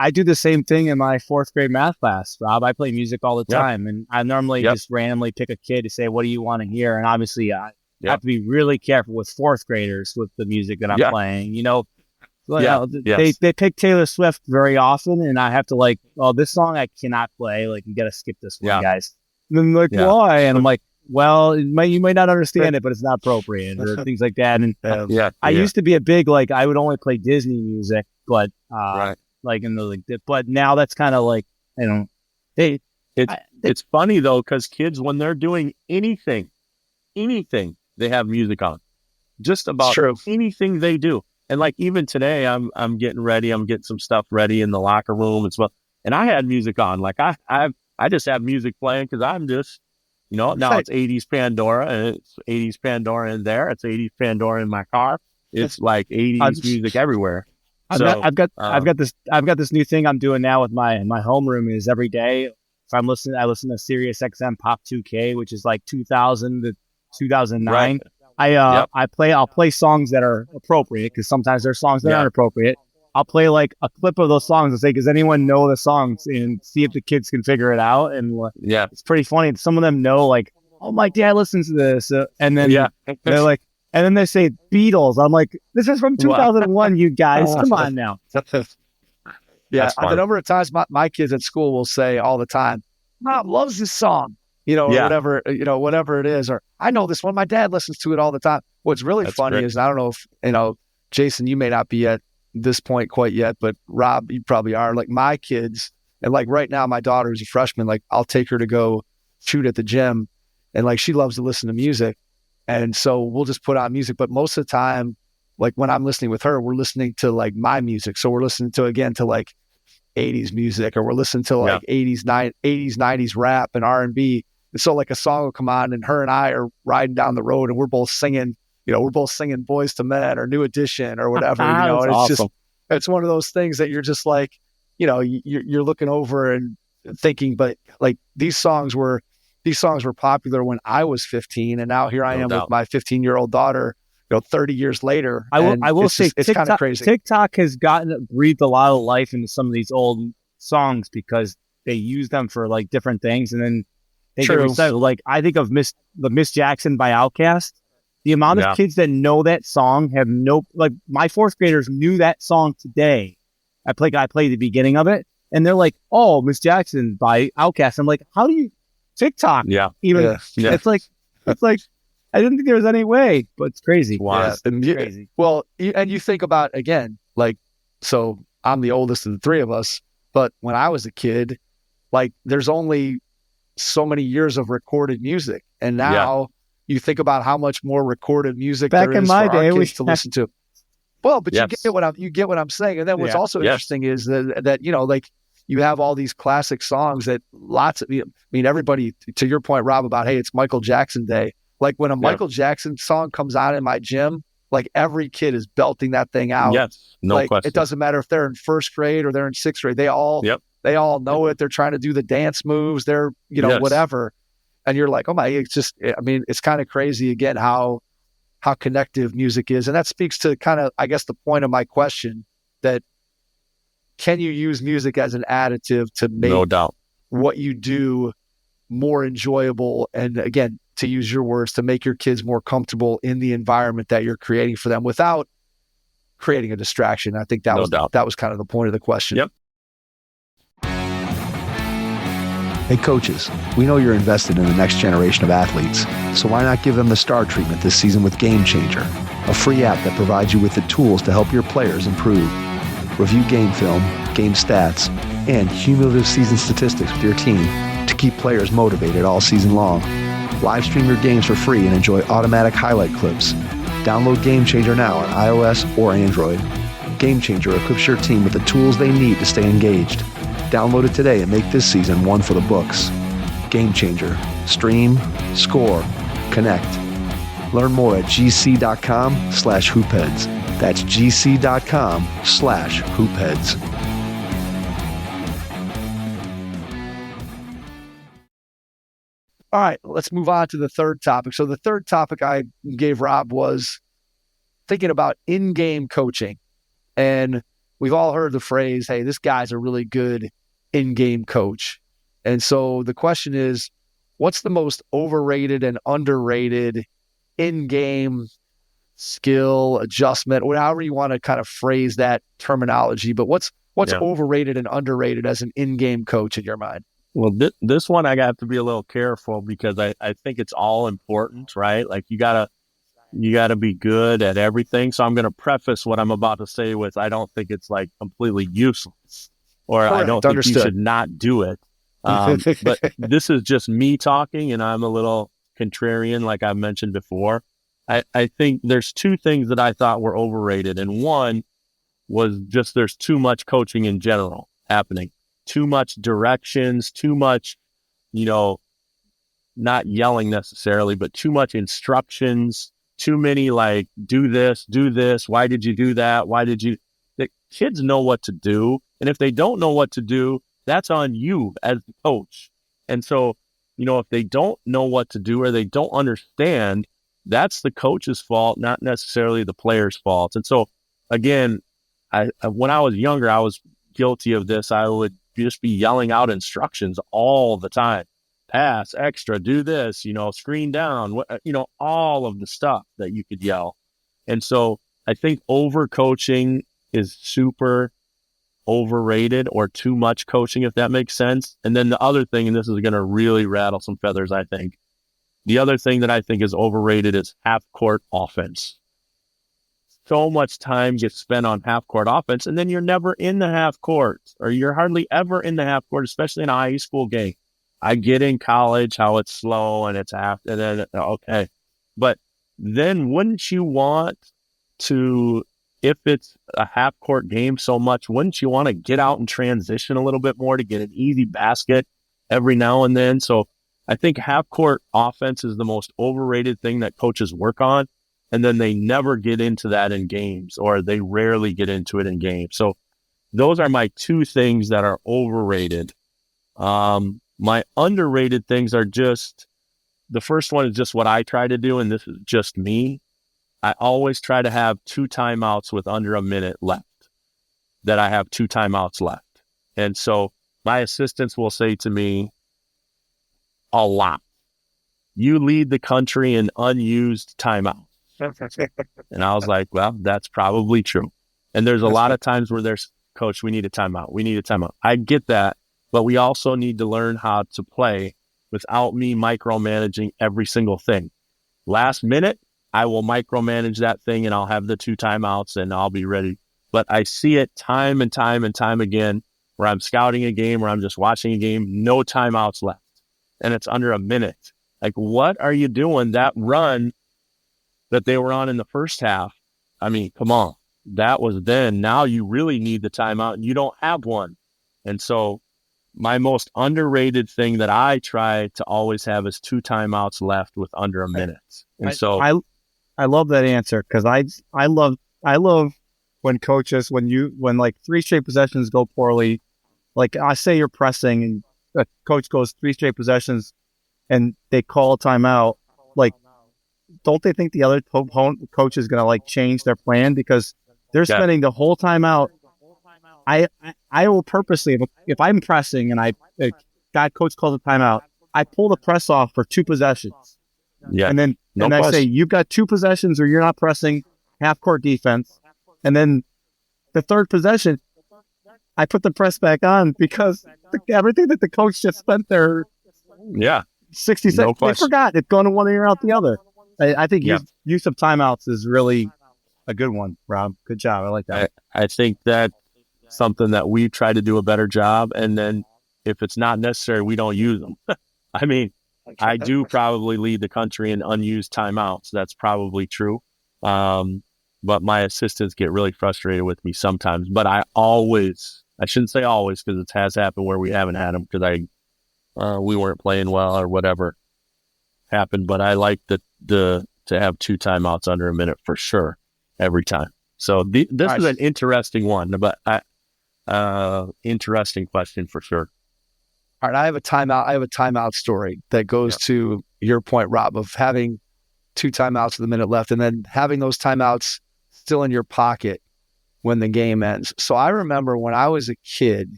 I do the same thing in my fourth grade math class, Rob. I play music all the time. And I normally just randomly pick a kid to say, what do you want to hear? And obviously I have to be really careful with fourth graders with the music that I'm playing. They pick Taylor Swift very often, and I have to this song I cannot play. Like, you got to skip this one, guys. then like, Yeah. why? And I'm like, well, you might not understand it, but it's not appropriate or things like that. And I used to be a big, like, I would only play Disney music, but right. like in the like, but now that's kind of like, you know, it's funny though, because kids, when they're doing anything, they have music on. Just about anything they do. And like even today, I'm getting ready. I'm getting some stuff ready in the locker room and stuff. And I had music on. Like I just have music playing because I'm just, now it's 80s Pandora, and it's 80s Pandora in there. It's 80s Pandora in my car. It's like 80s music everywhere. I've got this new thing I'm doing now with my homeroom is every day. If I listen to Sirius XM Pop 2K, which is like 2000 to 2009. Right. I'll play songs that are appropriate because sometimes there's songs that aren't appropriate. I'll play like a clip of those songs and say, does anyone know the songs, and see if the kids can figure it out. And it's pretty funny. Some of them know, like, oh, my dad listens to this. And then they're like, and then they say Beatles. I'm like, this is from 2001, you guys. Come on now. Yeah. The number of times my kids at school will say all the time, Mom loves this song, or whatever, whatever it is. Or I know this one. My dad listens to it all the time. What's really funny is, I don't know if, Jason, you may not be at this point quite yet, but Rob, you probably are. Like my kids, and like right now, my daughter is a freshman. Like I'll take her to go shoot at the gym, and like she loves to listen to music, and so we'll just put on music. But most of the time, like when I'm listening with her, we're listening to like my music. So we're listening to like 80s music, or we're listening to like 80s, 90s rap and R&B. And so like a song will come on, and her and I are riding down the road, and we're both singing. We're both singing Boys to Men or New Edition or whatever. And it's awesome. just, it's one of those things that you're just like, you're looking over and thinking, but like these songs were popular when I was 15, and now here I am with my 15-year-old daughter, 30 years later. I will say it's kind of crazy. TikTok has breathed a lot of life into some of these old songs because they use them for like different things, and then they get recycled. Like I think of Miss Jackson by Outkast. The amount of kids that know that song have like my fourth graders knew that song today. I played the beginning of it, and they're like, "Oh, Miss Jackson by Outkast." I'm like, "How do you TikTok?" It's like I didn't think there was any way, but it's crazy. Wow, it's crazy. Well, and you think about again, like, so I'm the oldest of the three of us, but when I was a kid, like, there's only so many years of recorded music, and now. You think about how much more recorded music back there is in my for day our kids to listen to. Well, but you get what I'm saying. And then what's also interesting is that like you have all these classic songs that everybody, to your point, Rob, about, hey, it's Michael Jackson Day. Like when a Michael Jackson song comes on in my gym, like every kid is belting that thing out. Yes, no question. It doesn't matter if they're in first grade or they're in sixth grade. They all know it. They're trying to do the dance moves. They're, whatever. And you're like, oh my, it's just, it's kind of crazy again, how connective music is. And that speaks to kind of, I guess, the point of my question, that can you use music as an additive to make what you do more enjoyable? And again, to use your words, to make your kids more comfortable in the environment that you're creating for them without creating a distraction. I think that was kind of the point of the question. Yep. Hey coaches, we know you're invested in the next generation of athletes, so why not give them the star treatment this season with Game Changer, a free app that provides you with the tools to help your players improve. Review game film, game stats, and cumulative season statistics with your team to keep players motivated all season long. Live stream your games for free and enjoy automatic highlight clips. Download Game Changer now on iOS or Android. Game Changer equips your team with the tools they need to stay engaged. Download it today and make this season one for the books. Game Changer. Stream, score, connect. Learn more at gc.com/hoopheads. That's gc.com/hoopheads. All right, let's move on to the third topic. So the third topic I gave Rob was thinking about in-game coaching. And we've all heard the phrase, hey, this guy's a really good in-game coach. And so the question is, what's the most overrated and underrated in-game skill, adjustment, or however you want to kind of phrase that terminology? But what's overrated and underrated as an in-game coach in your mind? Well, this one I got to be a little careful because I think it's all important, right? Like you gotta be good at everything. So I'm going to preface what I'm about to say with, I don't think it's like completely useless, or I Correct. don't think Understood. you should not do it. But this is just me talking, and I'm a little contrarian, like I mentioned before. I think there's two things that I thought were overrated, and one was just there's too much coaching in general happening, too much directions, too much, not yelling necessarily, but too much instructions, too many like, do this, why did you do that? The kids know what to do. And if they don't know what to do, that's on you as the coach. And so, if they don't know what to do or they don't understand, that's the coach's fault, not necessarily the player's fault. And so, again, when I was younger, I was guilty of this. I would just be yelling out instructions all the time. Pass, extra, do this, screen down, all of the stuff that you could yell. And so I think overcoaching is super overrated, or too much coaching, if that makes sense. And then the other thing, and this is going to really rattle some feathers, I think. The other thing that I think is overrated is half-court offense. So much time gets spent on half-court offense, and then you're never in the half court, or you're hardly ever in the half court, especially in a high school game. I get in college how it's slow and it's after, and then, okay. But then wouldn't you want to, if it's a half-court game so much, wouldn't you want to get out and transition a little bit more to get an easy basket every now and then? So I think half-court offense is the most overrated thing that coaches work on, and then they never get into that in games, or they rarely get into it in games. So those are my two things that are overrated. My underrated things are just, the first one is just what I try to do, and this is just me. I always try to have 2 timeouts with under a minute left, that I have 2 timeouts left. And so my assistants will say to me a lot, you lead the country in unused timeouts. And I was like, well, that's probably true. And there's a lot of times where there's, coach, we need a timeout. I get that, but we also need to learn how to play without me micromanaging every single thing. Last minute, I will micromanage that thing, and I'll have the 2 timeouts and I'll be ready. But I see it time and time and time again where I'm scouting a game, or I'm just watching a game, no timeouts left, and it's under a minute. Like, what are you doing? That run that they were on in the first half, I mean, come on. That was then. Now you really need the timeout, and you don't have one. And so my most underrated thing that I try to always have is 2 timeouts left with under a minute. And I love that answer, because I love when coaches, when like 3 straight possessions go poorly, like I say you're pressing and a coach goes 3 straight possessions and they call a timeout, like, don't they think the other coach is going to like change their plan, because they're spending the whole time out. I will purposely, if I'm pressing and that coach calls a timeout, I pull the press off for 2 possessions. Yeah. And then I say, you've got 2 possessions or you're not pressing, half court defense. And then the third possession, I put the press back on, because everything that the coach just spent there 60 seconds, they forgot. It's going to one ear out the other. I think use of timeouts is really a good one, Rob. Good job. I like that. I think that's something that we try to do a better job. And then if it's not necessary, we don't use them. I mean, I do probably lead the country in unused timeouts. That's probably true. But my assistants get really frustrated with me sometimes. But I shouldn't say always, because it has happened where we haven't had them because we weren't playing well or whatever happened. But I like to have 2 timeouts under a minute for sure every time. So this is an interesting one, but interesting question for sure. All right, I have a timeout story that goes to your point, Rob, of having 2 timeouts with a minute left, and then having those timeouts still in your pocket when the game ends. So I remember when I was a kid,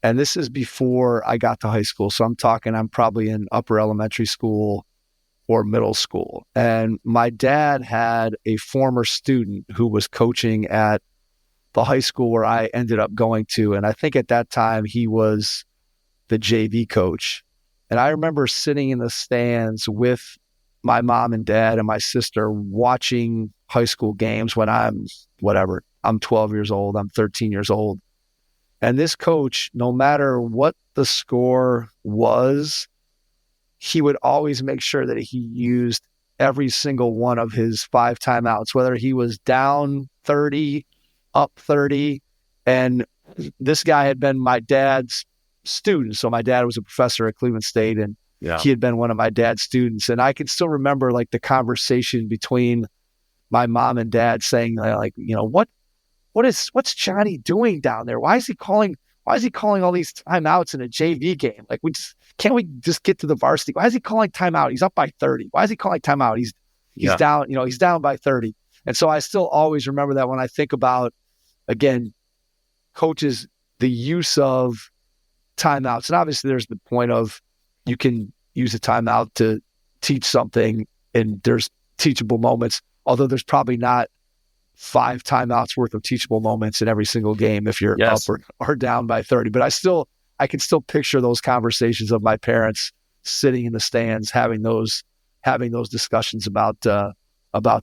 and this is before I got to high school. So I'm probably in upper elementary school or middle school. And my dad had a former student who was coaching at the high school where I ended up going to. And I think at that time he was the JV coach. And I remember sitting in the stands with my mom and dad and my sister watching high school games when I'm 12 years old, I'm 13 years old. And this coach, no matter what the score was, he would always make sure that he used every single one of his 5 timeouts, whether he was down 30, up 30. And this guy had been my dad's student. So my dad was a professor at Cleveland State, and he had been one of my dad's students. And I can still remember like the conversation between my mom and dad saying like, what's Johnny doing down there? Why is he calling all these timeouts in a JV game? Like, can't we just get to the varsity? Why is he calling timeout? He's up by 30. Why is he calling timeout? He's down, he's down by 30. And so I still always remember that when I think about, again, coaches, the use of timeouts. And obviously there's the point of you can use a timeout to teach something, and there's teachable moments, although there's probably not 5 timeouts worth of teachable moments in every single game if you're up or down by 30. But I can still picture those conversations of my parents sitting in the stands having those discussions about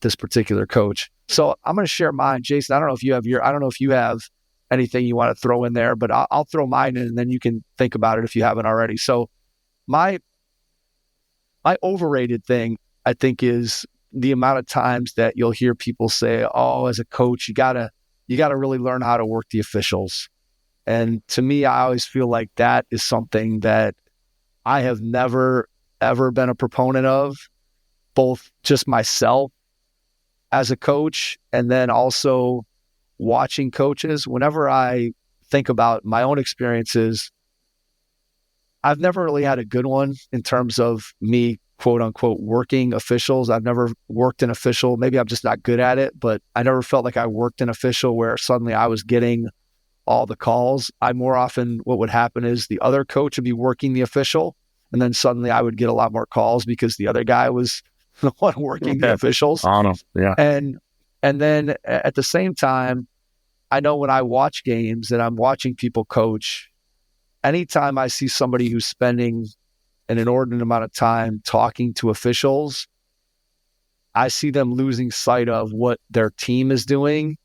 this particular coach. So I'm going to share mine, Jason. I don't know if you have anything you want to throw in there, but I'll throw mine in, and then you can think about it if you haven't already. So my overrated thing, I think, is the amount of times that you'll hear people say, "Oh, as a coach, you gotta really learn how to work the officials." And to me, I always feel like that is something that I have never, ever been a proponent of, both just myself as a coach and then also watching coaches. Whenever I think about my own experiences, I've never really had a good one in terms of me, quote unquote, working officials. I've never worked an official. Maybe I'm just not good at it, but I never felt like I worked an official where suddenly I was getting all the calls. What would happen is the other coach would be working the official, and then suddenly I would get a lot more calls because the other guy was the one working the officials. And then at the same time, I know when I watch games and I'm watching people coach, anytime I see somebody who's spending an inordinate amount of time talking to officials, I see them losing sight of what their team is doing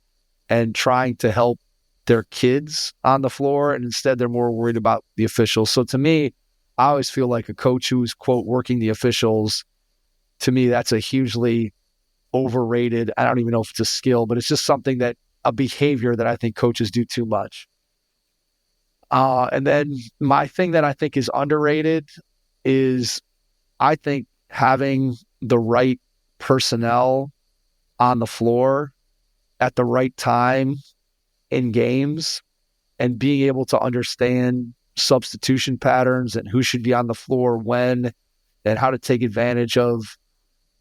and trying to help their kids on the floor. And instead, they're more worried about the officials. So to me, I always feel like a coach who's, quote, working the officials, to me, that's a hugely overrated. I don't even know if it's a skill, but it's just a behavior that I think coaches do too much. And then my thing that I think is underrated is, I think, having the right personnel on the floor at the right time in games and being able to understand substitution patterns and who should be on the floor when and how to take advantage of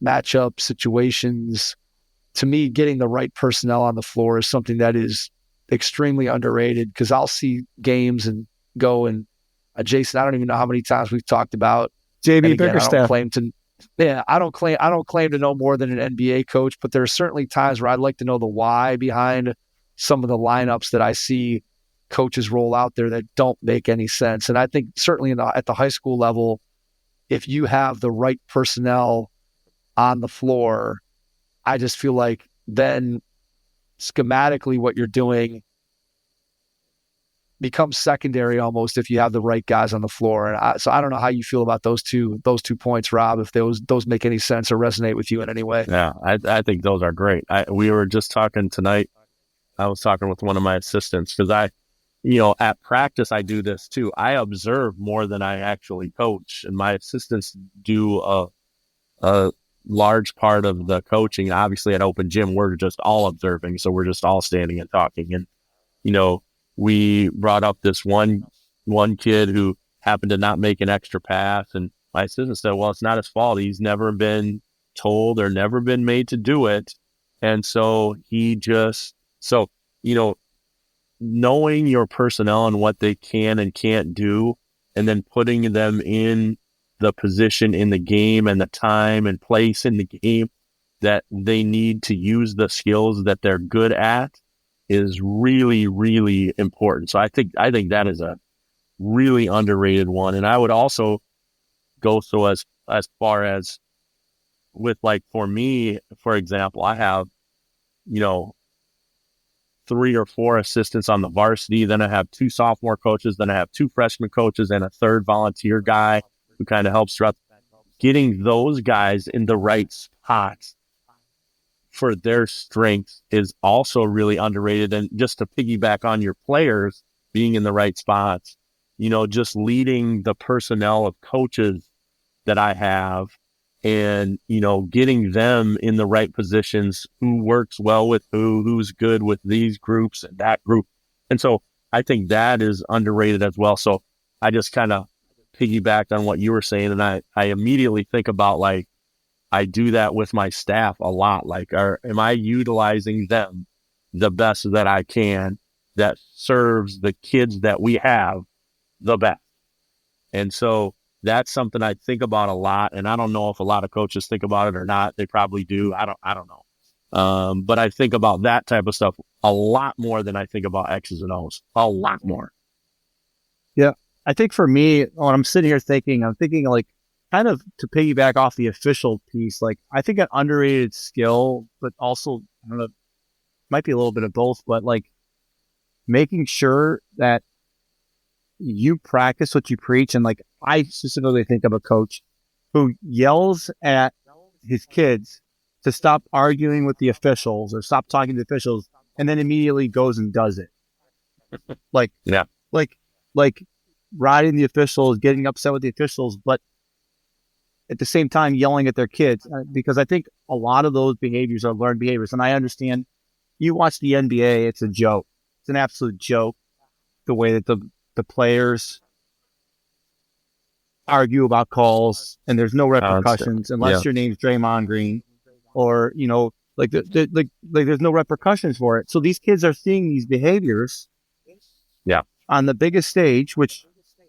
matchup situations. To me, getting the right personnel on the floor is something that is extremely underrated, because I'll see games and go and Jason, I don't even know how many times we've talked about JB Bickerstaff. Yeah, I don't claim to know more than an NBA coach, but there are certainly times where I'd like to know the why behind some of the lineups that I see coaches roll out there that don't make any sense. And I think certainly at the high school level, if you have the right personnel on the floor, I just feel like then schematically what you're doing becomes secondary almost if you have the right guys on the floor. And so I don't know how you feel about those two points, Rob, if those make any sense or resonate with you in any way. Yeah, I think those are great. We were just talking tonight. I was talking with one of my assistants because at practice, I do this too. I observe more than I actually coach, and my assistants do a large part of the coaching. Obviously at open gym, we're just all observing. So we're just all standing and talking. And, we brought up this one kid who happened to not make an extra pass. And my assistant said, well, it's not his fault. He's never been told or never been made to do it. And so knowing your personnel and what they can and can't do, and then putting them in the position in the game and the time and place in the game that they need to use the skills that they're good at is really, really important. So I think that is really underrated one. And I would also go so as far as with, like, for me, for example, I have, 3 or 4 assistants on the varsity. Then I have 2 sophomore coaches. Then I have 2 freshman coaches and a 3rd volunteer guy who kind of helps throughout. Getting those guys in the right spots for their strengths is also really underrated. And just to piggyback on your players being in the right spots, just leading the personnel of coaches that I have and, getting them in the right positions, who works well with who's good with these groups and that group. And so I think that is underrated as well. So I just kind of piggybacked on what you were saying. And I immediately think about, like, I do that with my staff a lot. Like, am I utilizing them the best that I can that serves the kids that we have the best? And so that's something I think about a lot. And I don't know if a lot of coaches think about it or not. They probably do. I don't know. But I think about that type of stuff a lot more than I think about X's and O's. A lot more. Yeah. I think for me, when I'm sitting here thinking, I'm thinking, like, kind of to piggyback off the official piece, like, I think an underrated skill, but also, I don't know, might be a little bit of both, but, like, making sure that you practice what you preach. And, like, I specifically think of a coach who yells at his kids to stop arguing with the officials or stop talking to the officials, and then immediately goes and does it. Like, yeah, like riding the officials, getting upset with the officials, but at the same time yelling at their kids, because I think a lot of those behaviors are learned behaviors. And I understand, you watch the NBA, it's a joke. It's an absolute joke, the way that the players argue about calls, and there's no repercussions unless your name's Draymond Green, or, like there's no repercussions for it. So these kids are seeing these behaviors on the biggest stage, which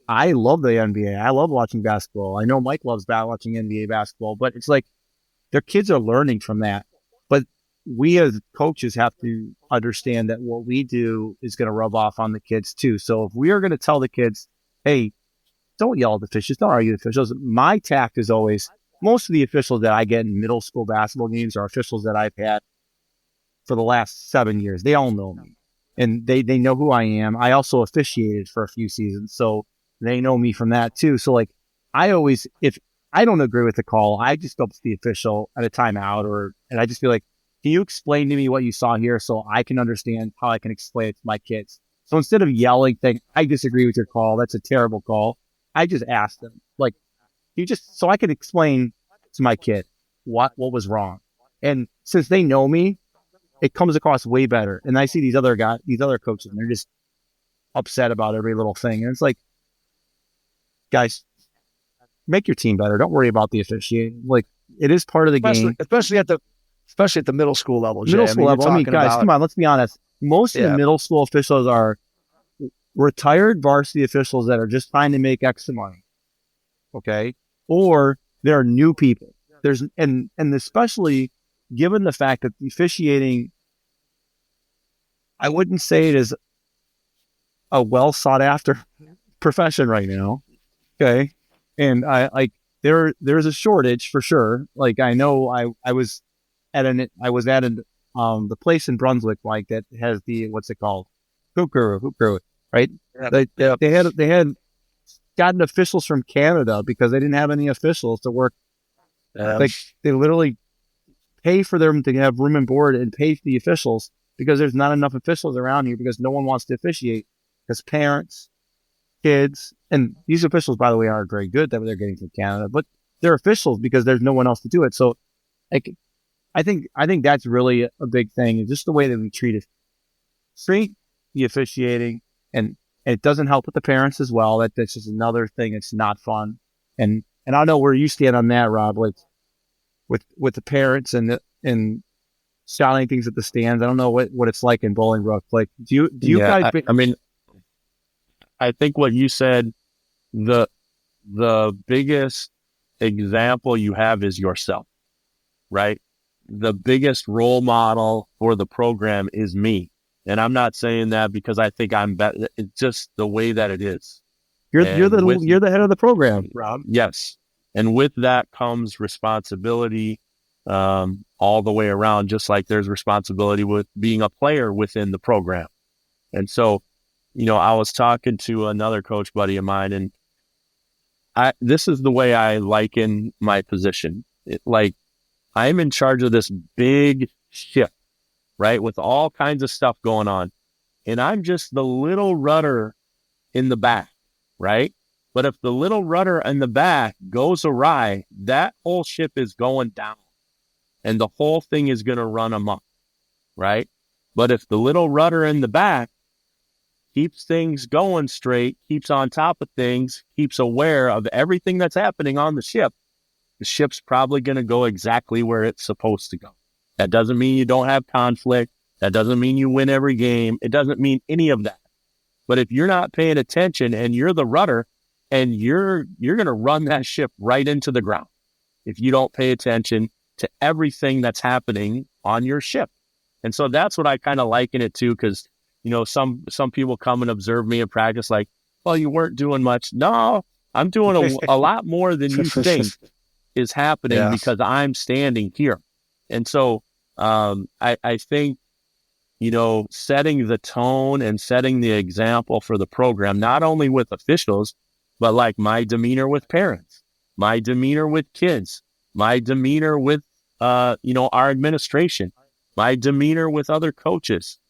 I love the NBA. I love watching basketball. I know Mike loves watching NBA basketball, but it's like their kids are learning from that. But we as coaches have to understand that what we do is going to rub off on the kids too. So if we are going to tell the kids, hey, don't yell at the officials, don't argue with the officials, my tact is always, most of the officials that I get in middle school basketball games are officials that I've had for the last 7 years. They all know me, and they know who I am. I also officiated for a few seasons, so they know me from that too. So, like, I always, if I don't agree with the call, I just go up to the official at a timeout, and I just feel like, can you explain to me what you saw here so I can understand how I can explain it to my kids? So instead of yelling, saying, I disagree with your call, that's a terrible call, I just ask them, like, so I can explain to my kid what was wrong. And since they know me, it comes across way better. And I see these other coaches, and they're just upset about every little thing. And it's like, guys, make your team better. Don't worry about the officiating. Like, it is part of the game, especially at the middle school level. Jay. Level. I mean, guys, come on, let's be honest. Most of the middle school officials are retired varsity officials that are just trying to make extra money. Okay, or they're new people. And especially given the fact that the officiating, I wouldn't say it is a well sought after profession right now. Okay. And there's a shortage for sure. Like, I know I was at the place in Brunswick, like, that has the, what's it called? Hoop crew, right? Yeah. They had gotten officials from Canada because they didn't have any officials to work. Like, they literally pay for them to have room and board and pay for the officials because there's not enough officials around here, because no one wants to officiate, because parents, kids, and these officials, by the way, aren't very good that they're getting from Canada, but they're officials because there's no one else to do it. So, like, I think that's really a big thing, is just the way that we treat the officiating, and it doesn't help with the parents as well. That's just another thing. It's not fun. And I don't know where you stand on that, Rob, like with the parents and shouting things at the stands. I don't know what it's like in Bolingbrook. Like, do you guys? I mean, I think what you said, the biggest example you have is yourself, right? The biggest role model for the program is me. And I'm not saying that because I think I'm better. It's just the way that it is. You're the head of the program, Rob. Yes. And with that comes responsibility all the way around, just like there's responsibility with being a player within the program. And so, I was talking to another coach buddy of mine, and this is the way I liken my position. I'm in charge of this big ship, right? With all kinds of stuff going on. And I'm just the little rudder in the back, right? But if the little rudder in the back goes awry, that whole ship is going down and the whole thing is going to run amok, right? But if the little rudder in the back keeps things going straight, keeps on top of things, keeps aware of everything that's happening on the ship's probably going to go exactly where it's supposed to go. That doesn't mean you don't have conflict. That doesn't mean you win every game. It doesn't mean any of that. But if you're not paying attention and you're the rudder, and you're going to run that ship right into the ground if you don't pay attention to everything that's happening on your ship. And so that's what I kind of liken it to, because, some people come and observe me in practice like, well, you weren't doing much. No, I'm doing a lot more than you think is happening because I'm standing here. And so I think, setting the tone and setting the example for the program, not only with officials, but like my demeanor with parents, my demeanor with kids, my demeanor with, our administration, my demeanor with other coaches.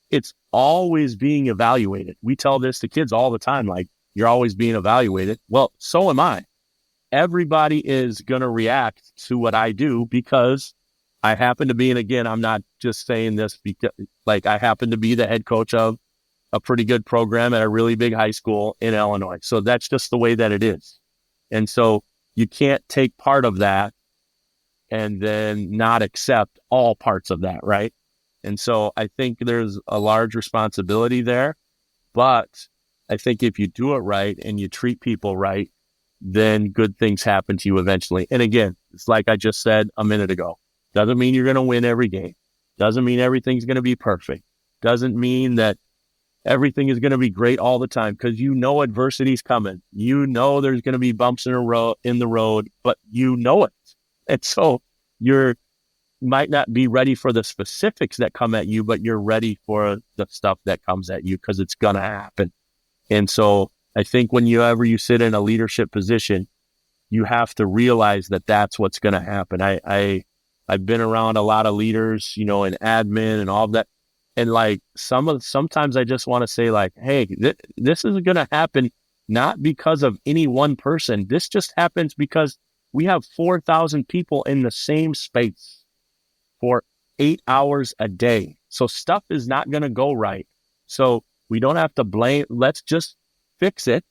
It's always being evaluated. We tell this to kids all the time, like, you're always being evaluated. Well, so am I. Everybody is going to react to what I do because I happen to be, and again, I'm not just saying this because, I happen to be the head coach of a pretty good program at a really big high school in Illinois. So that's just the way that it is. And so you can't take part of that and then not accept all parts of that, right? And so I think there's a large responsibility there, but I think if you do it right and you treat people right, then good things happen to you eventually. And again, it's like I just said a minute ago, doesn't mean you're going to win every game. Doesn't mean everything's going to be perfect. Doesn't mean that everything is going to be great all the time, because adversity's coming. There's going to be bumps in the road, but it. And so you might not be ready for the specifics that come at you, but you're ready for the stuff that comes at you because it's going to happen. And so I think whenever you sit in a leadership position, you have to realize that that's what's going to happen. I've been around a lot of leaders, in admin and all of that. And sometimes I just want to say hey, this is going to happen not because of any one person. This just happens because we have 4,000 people in the same space for 8 hours a day. So stuff is not going to go right. So we don't have to blame. Let's just fix it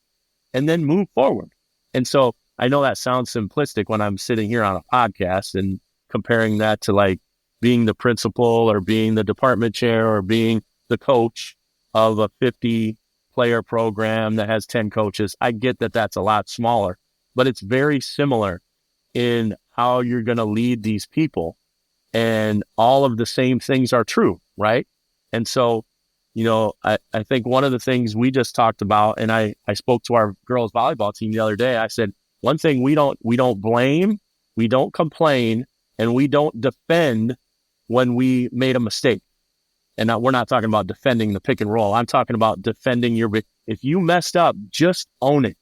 and then move forward. And so I know that sounds simplistic when I'm sitting here on a podcast and comparing that to being the principal or being the department chair or being the coach of a 50-player program that has 10 coaches. I get that that's a lot smaller, but it's very similar in how you're going to lead these people. And all of the same things are true, right? And so, I think one of the things we just talked about, and I spoke to our girls volleyball team the other day, I said, one thing we don't blame, we don't complain, and we don't defend when we made a mistake. And we're not talking about defending the pick and roll. I'm talking about defending if you messed up, just own it.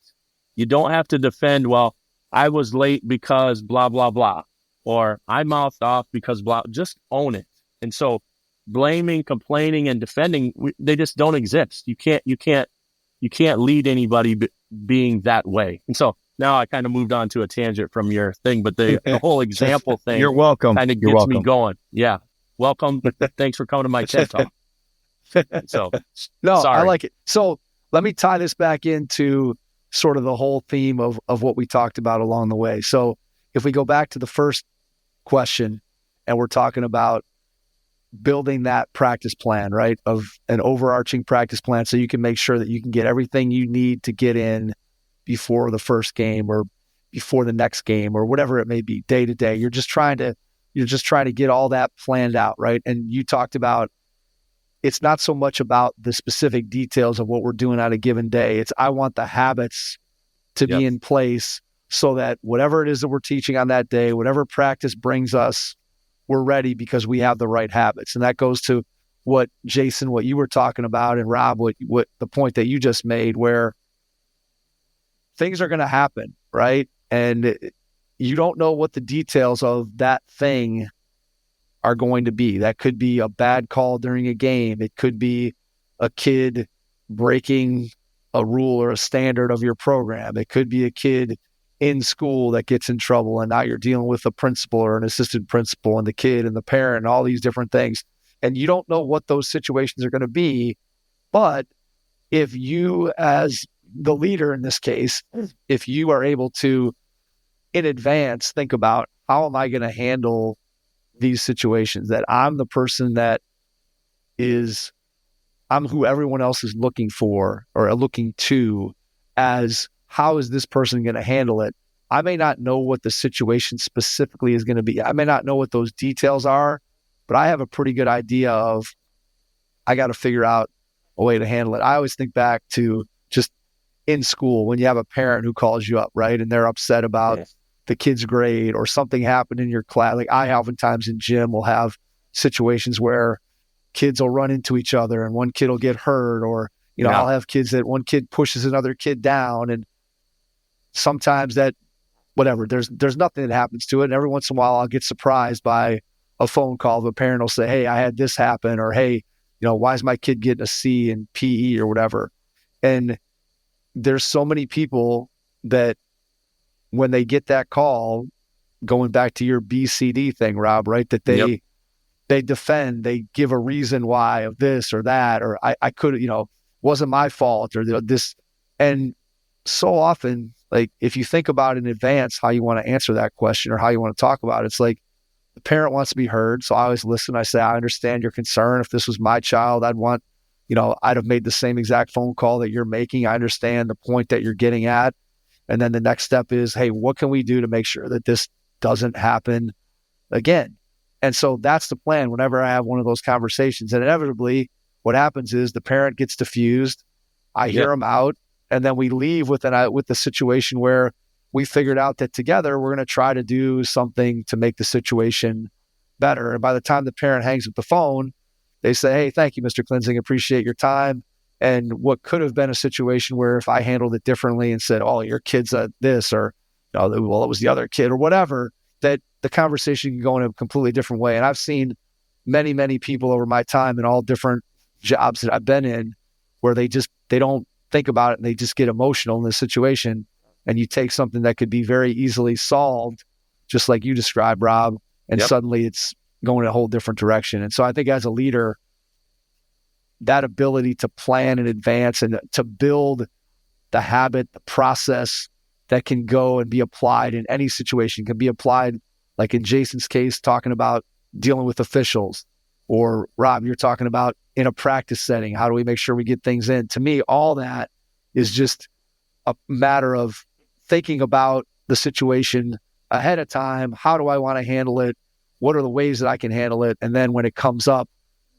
You don't have to defend, well, I was late because blah, blah, blah, or I mouthed off because blah, just own it. And so blaming, complaining, and defending, they just don't exist. You can't lead anybody being that way. And so now I kind of moved on to a tangent from your thing, but the whole example thing, you're welcome, kind of gets me going. Yeah. Welcome. Thanks for coming to my TED Talk. So, no, sorry. I like it. So let me tie this back into sort of the whole theme of what we talked about along the way. So if we go back to the first question and we're talking about building that practice plan, right? Of an overarching practice plan so you can make sure that you can get everything you need to get in before the first game or before the next game or whatever it may be, day to day. You're just trying to get all that planned out, right? And you talked about it's not so much about the specific details of what we're doing on a given day. It's I want the habits to be in place so that whatever it is that we're teaching on that day, whatever practice brings us, we're ready because we have the right habits. And that goes to what Jason, what you were talking about, and Rob, what the point that you just made, where things are going to happen, right? And you don't know what the details of that thing are going to be. That could be a bad call during a game. It could be a kid breaking a rule or a standard of your program. It could be a kid in school that gets in trouble, and now you're dealing with a principal or an assistant principal and the kid and the parent and all these different things. And you don't know what those situations are going to be. But if you, as the leader in this case, if you are able to, in advance, think about how am I going to handle these situations, that I'm the person that I'm who everyone else is looking for or looking to, as how is this person going to handle it? I may not know what the situation specifically is going to be. I may not know what those details are, but I have a pretty good idea of, I got to figure out a way to handle it. I always think back to just in school when you have a parent who calls you up, right? And they're upset about the kid's grade or something happened in your class. Like I oftentimes in gym will have situations where kids will run into each other and one kid will get hurt, or, I'll have kids that one kid pushes another kid down, and sometimes that, whatever, there's nothing that happens to it. And every once in a while I'll get surprised by a phone call of a parent will say, hey, I had this happen, or hey, why is my kid getting a C in PE or whatever? And there's so many people that when they get that call, going back to your BCD thing, Rob, right? That they defend, they give a reason why of this or that, or I could, wasn't my fault, or this. And so often, like if you think about in advance how you want to answer that question or how you want to talk about it, it's like the parent wants to be heard. So I always listen. I say, I understand your concern. If this was my child, I'd have made the same exact phone call that you're making. I understand the point that you're getting at. And then the next step is, hey, what can we do to make sure that this doesn't happen again? And so that's the plan whenever I have one of those conversations. And inevitably, what happens is the parent gets diffused. I hear them out. And then we leave with the situation where we figured out that together we're going to try to do something to make the situation better. And by the time the parent hangs up the phone, they say, hey, thank you, Mr. Klinzing, appreciate your time. And what could have been a situation where if I handled it differently and said, oh, your kid's this, or, well, it was the other kid or whatever, that the conversation can go in a completely different way. And I've seen many, many people over my time in all different jobs that I've been in where they don't think about it and they just get emotional in this situation. And you take something that could be very easily solved, just like you described, Rob, and suddenly it's going in a whole different direction. And so I think as a leader, that ability to plan in advance and to build the habit, the process that can go and be applied in any situation, can be applied, like in Jason's case, talking about dealing with officials, or Rob, you're talking about in a practice setting, how do we make sure we get things in? To me, all that is just a matter of thinking about the situation ahead of time. How do I want to handle it? What are the ways that I can handle it? And then when it comes up,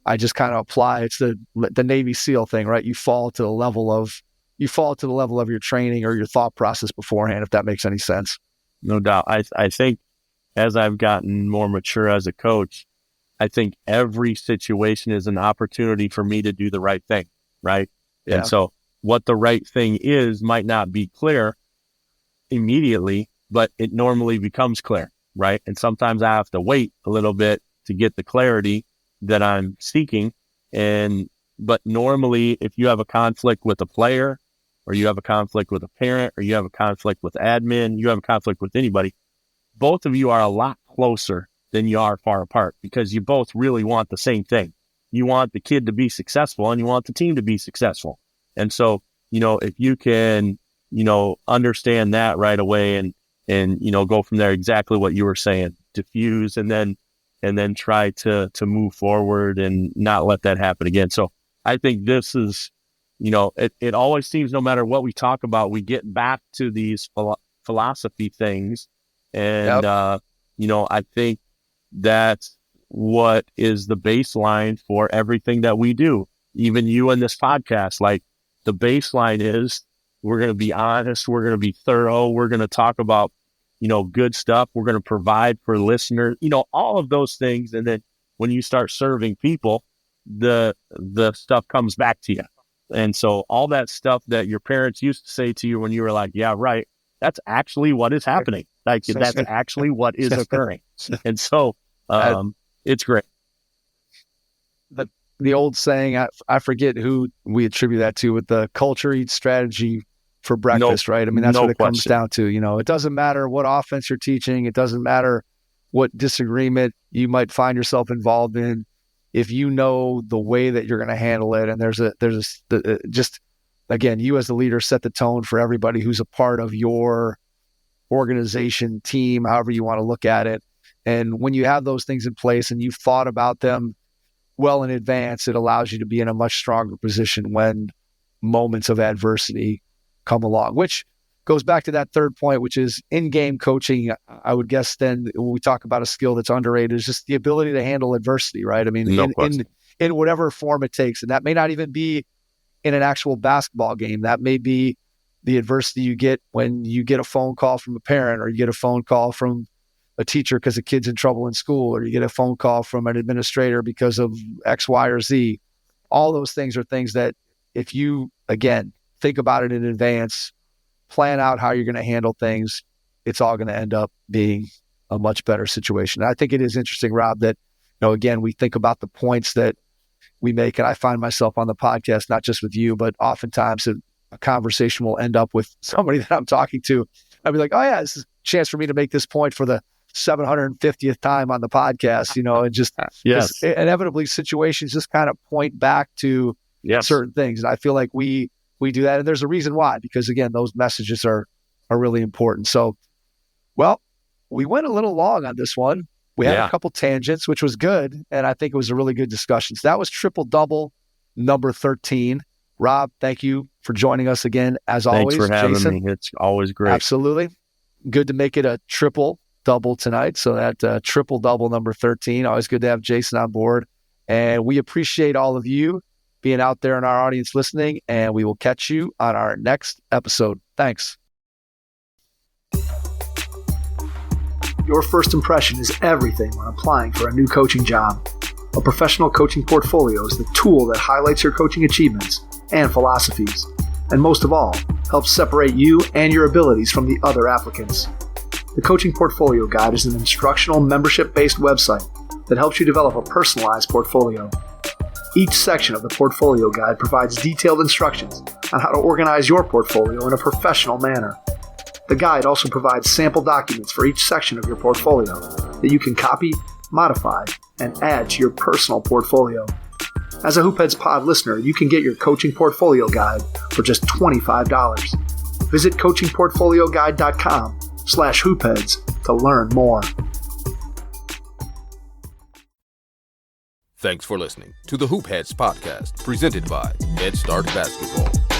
I just kind of apply. It's the Navy SEAL thing, right? You fall to the level of your training or your thought process beforehand, if that makes any sense. No doubt. I think as I've gotten more mature as a coach, I think every situation is an opportunity for me to do the right thing, right? Yeah. And so what the right thing is might not be clear immediately, but it normally becomes clear, right? And sometimes I have to wait a little bit to get the clarity that I'm seeking. But normally if you have a conflict with a player, or you have a conflict with a parent, or you have a conflict with admin, you have a conflict with anybody, both of you are a lot closer than you are far apart, because you both really want the same thing. You want the kid to be successful and you want the team to be successful. And so, if you can, understand that right away and go from there, exactly what you were saying, diffuse and then try to move forward and not let that happen again. So I think this is, it always seems no matter what we talk about, we get back to these philosophy things. And, I think that's what is the baseline for everything that we do. Even you in this podcast, like the baseline is we're going to be honest. We're going to be thorough. We're going to talk about, good stuff. We're going to provide for listeners, all of those things. And then when you start serving people, the stuff comes back to you. And so all that stuff that your parents used to say to you when you were like, yeah, right, that's actually what is happening. Like that's actually what is occurring. And so it's great. The old saying, I forget who we attribute that to, with the culture eats strategy for breakfast, right? I mean, that's what it comes down to. It doesn't matter what offense you're teaching. It doesn't matter what disagreement you might find yourself involved in. If you know the way that you're going to handle it, and just again, you as the leader set the tone for everybody who's a part of your organization, team, however you want to look at it. And when you have those things in place and you've thought about them well in advance, it allows you to be in a much stronger position when moments of adversity come along, which goes back to that third point, which is in-game coaching. I would guess then when we talk about a skill that's underrated is just the ability to handle adversity, right? I mean, in whatever form it takes. And that may not even be in an actual basketball game. That may be the adversity you get when you get a phone call from a parent, or you get a phone call from a teacher because a kid's in trouble in school, or you get a phone call from an administrator because of X, Y, or Z. All those things are things that if you, again, think about it in advance, plan out how you're going to handle things, it's all going to end up being a much better situation. And I think it is interesting, Rob, that, again, we think about the points that we make, and I find myself on the podcast, not just with you, but oftentimes a conversation will end up with somebody that I'm talking to. I'll be like, oh yeah, this is a chance for me to make this point for the 750th time on the podcast, and just inevitably situations just kind of point back to certain things. And I feel like we do that. And there's a reason why, because again, those messages are really important. So, well, we went a little long on this one. We had a couple tangents, which was good. And I think it was a really good discussion. So that was Triple Double number 13. Rob, thank you for joining us again. As always, thanks for having Jason, me. It's always great. Absolutely. Good to make it a triple double tonight. So that Triple Double number 13, always good to have Jason on board. And we appreciate all of you being out there in our audience listening, and we will catch you on our next episode. Thanks. Your first impression is everything when applying for a new coaching job. A professional coaching portfolio is the tool that highlights your coaching achievements and philosophies, and most of all, helps separate you and your abilities from the other applicants. The Coaching Portfolio Guide is an instructional, membership-based website that helps you develop a personalized portfolio. Each section of the Portfolio Guide provides detailed instructions on how to organize your portfolio in a professional manner. The guide also provides sample documents for each section of your portfolio that you can copy, modify, and add to your personal portfolio. As a Hoopheads Pod listener, you can get your Coaching Portfolio Guide for just $25. Visit coachingportfolioguide.com/hoopheads to learn more. Thanks for listening to the Hoop Heads podcast, presented by Head Start Basketball.